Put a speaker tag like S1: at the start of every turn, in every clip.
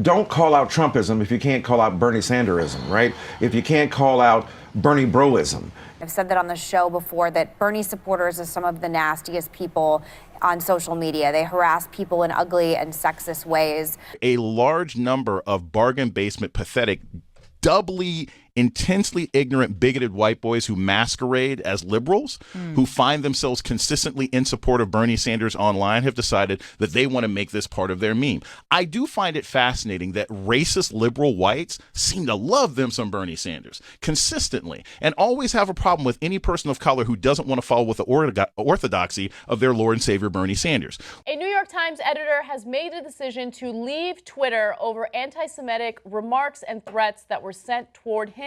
S1: Don't call out Trumpism if you can't call out Bernie Sanderism, right? If you can't call out Bernie Broism.
S2: I've said that on the show before, that Bernie supporters are some of the nastiest people on social media. They harass people in ugly and sexist ways.
S3: A large number of bargain basement, pathetic, doubly intensely ignorant, bigoted white boys who masquerade as liberals, who find themselves consistently in support of Bernie Sanders online, have decided that they want to make this part of their meme. I do find it fascinating that racist liberal whites seem to love them some Bernie Sanders consistently, and always have a problem with any person of color who doesn't want to follow with the orthodoxy of their Lord and Savior Bernie Sanders.
S4: A New York Times editor has made a decision to leave Twitter over anti-Semitic remarks and threats that were sent toward him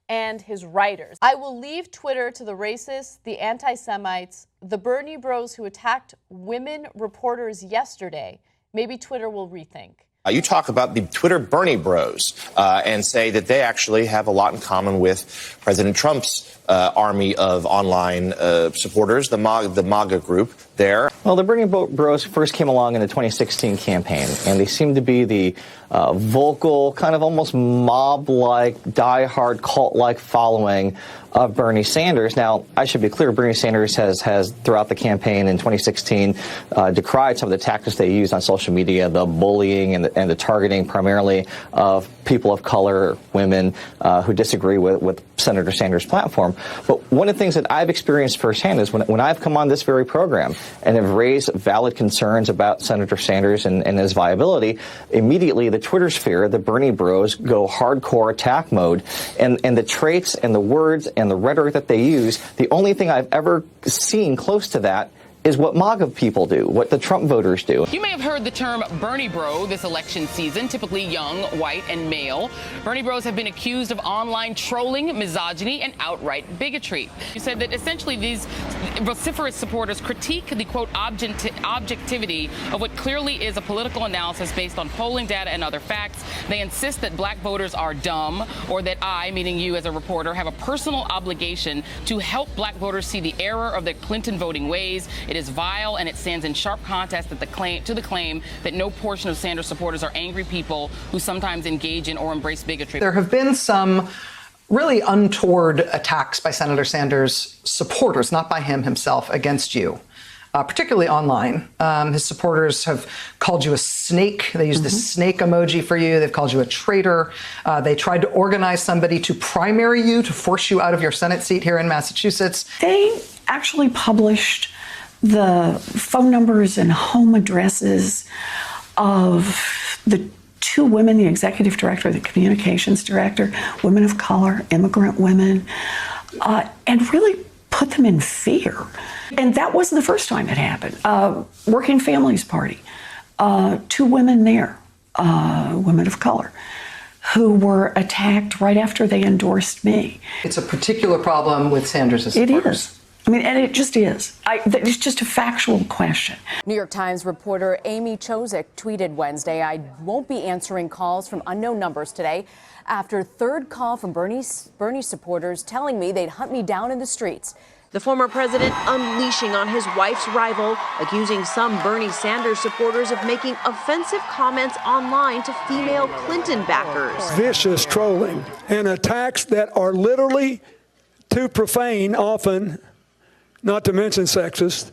S4: and his writers. I will leave Twitter to the racists, the anti-Semites, the Bernie bros who attacked women reporters yesterday. Maybe Twitter will rethink.
S5: You talk about the Twitter Bernie bros and say that they actually have a lot in common with President Trump's army of online supporters, the MAGA group there.
S6: Well, the Bernie bros first came along in the 2016 campaign, and they seem to be the vocal, kind of almost mob-like, diehard, cult-like following of Bernie Sanders. Now, I should be clear, Bernie Sanders has throughout the campaign in 2016, decried some of the tactics they used on social media, the bullying and the targeting primarily of people of color, women who disagree with Senator Sanders' platform. But one of the things that I've experienced firsthand is when I've come on this very program and have raised valid concerns about Senator Sanders and his viability, immediately the Twitter sphere, the Bernie bros, go hardcore attack mode. And the traits and the words and the rhetoric that they use, the only thing I've ever seen close to that is what MAGA people do, what the Trump voters do.
S7: You may have heard the term Bernie bro this election season, typically young, white, and male. Bernie bros have been accused of online trolling, misogyny, and outright bigotry. You said that essentially these vociferous supporters critique the, quote, objectivity of what clearly is a political analysis based on polling data and other facts. They insist that black voters are dumb, or that I, meaning you as a reporter, have a personal obligation to help black voters see the error of the Clinton voting ways. It is vile, and it stands in sharp contrast to the claim that no portion of Sanders supporters are angry people who sometimes engage in or embrace bigotry.
S8: There have been some really untoward attacks by Senator Sanders' supporters, not by him himself, against you, particularly online. His supporters have called you a snake. They used the snake emoji for you. They've called you a traitor. They tried to organize somebody to primary you, to force you out of your Senate seat here in Massachusetts.
S9: They actually published the phone numbers and home addresses of the two women, the executive director, the communications director, women of color, immigrant women, and really put them in fear. And that wasn't the first time it happened. Working Families Party, two women there, women of color, who were attacked right after they endorsed me.
S8: It's a particular problem with Sanders' supporters.
S9: It is. I mean, and it just is. It's just a factual question.
S2: New York Times reporter Amy Chozick tweeted Wednesday, "I won't be answering calls from unknown numbers today after third call from Bernie supporters telling me they'd hunt me down in the streets."
S10: The former president unleashing on his wife's rival, accusing some Bernie Sanders supporters of making offensive comments online to female Clinton backers.
S11: Vicious trolling and attacks that are literally too profane often, not to mention sexist,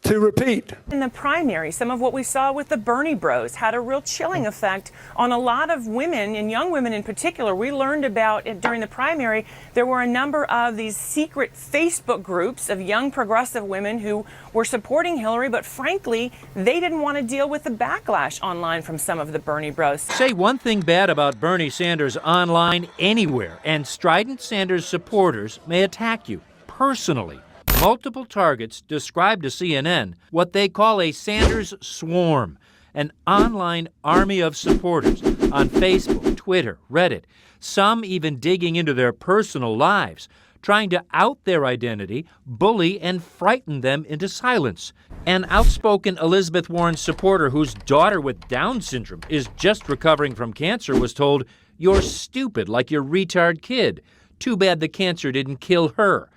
S11: to repeat.
S12: In the primary, some of what we saw with the Bernie bros had a real chilling effect on a lot of women, and young women in particular. We learned about it during the primary. There were a number of these secret Facebook groups of young progressive women who were supporting Hillary, but frankly, they didn't want to deal with the backlash online from some of the Bernie bros.
S13: Say one thing bad about Bernie Sanders online anywhere, and strident Sanders supporters may attack you personally. Multiple targets described to CNN what they call a Sanders swarm, an online army of supporters on Facebook, Twitter, Reddit, some even digging into their personal lives, trying to out their identity, bully, and frighten them into silence. An outspoken Elizabeth Warren supporter whose daughter with Down syndrome is just recovering from cancer was told, "You're stupid like your retard kid. Too bad the cancer didn't kill her."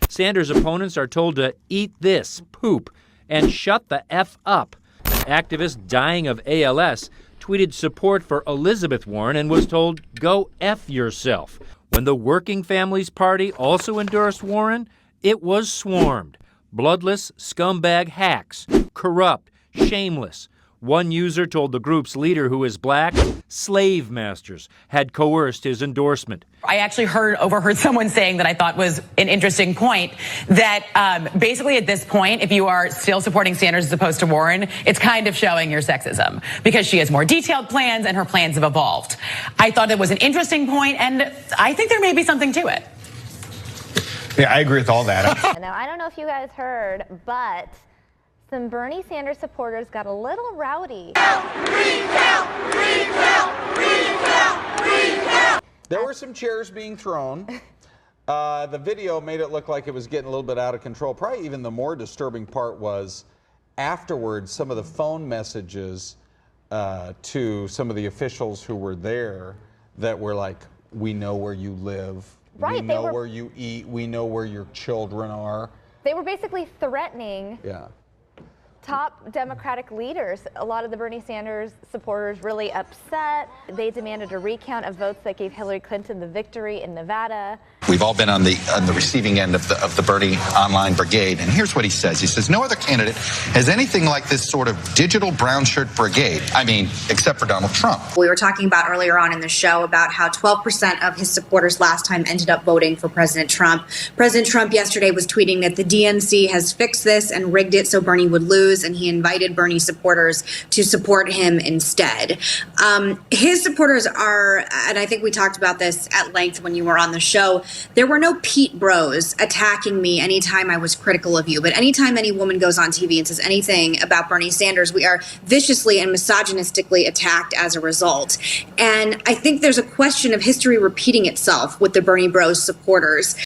S13: Sanders' opponents are told to eat this, poop, and shut the F up. Activists dying of ALS tweeted support for Elizabeth Warren and was told, "Go F yourself." When the Working Families Party also endorsed Warren, it was swarmed. Bloodless scumbag hacks, corrupt, shameless. One user told the group's leader, who is black, slave masters had coerced his endorsement.
S14: I actually overheard someone saying that I thought was an interesting point, that basically at this point, if you are still supporting Sanders as opposed to Warren, it's kind of showing your sexism because she has more detailed plans and her plans have evolved. I thought it was an interesting point, and I think there may be something to it.
S15: Yeah, I agree with all that.
S16: Now, I don't know if you guys heard, but some Bernie Sanders supporters got a little rowdy.
S17: There were some chairs being thrown. The video made it look like it was getting a little bit out of control. Probably even the more disturbing part was afterwards, some of the phone messages to some of the officials who were there that were like, "We know where you live.
S16: Right,
S17: we know where you eat. We know where your children are."
S16: They were basically threatening top Democratic leaders. A lot of the Bernie Sanders supporters really upset. They demanded a recount of votes that gave Hillary Clinton the victory in Nevada.
S18: We've all been on the receiving end of the Bernie online brigade, and here's what he says. He says, "No other candidate has anything like this sort of digital brown shirt brigade. I mean, except for Donald Trump."
S19: We were talking about earlier on in the show about how 12% of his supporters last time ended up voting for President Trump. President Trump yesterday was tweeting that the DNC has fixed this and rigged it so Bernie would lose, and he invited Bernie supporters to support him instead. His supporters are, and I think we talked about this at length when you were on the show, there were no Pete Bros attacking me anytime I was critical of you. But anytime any woman goes on TV and says anything about Bernie Sanders, we are viciously and misogynistically attacked as a result. And I think there's a question of history repeating itself with the Bernie Bros supporters.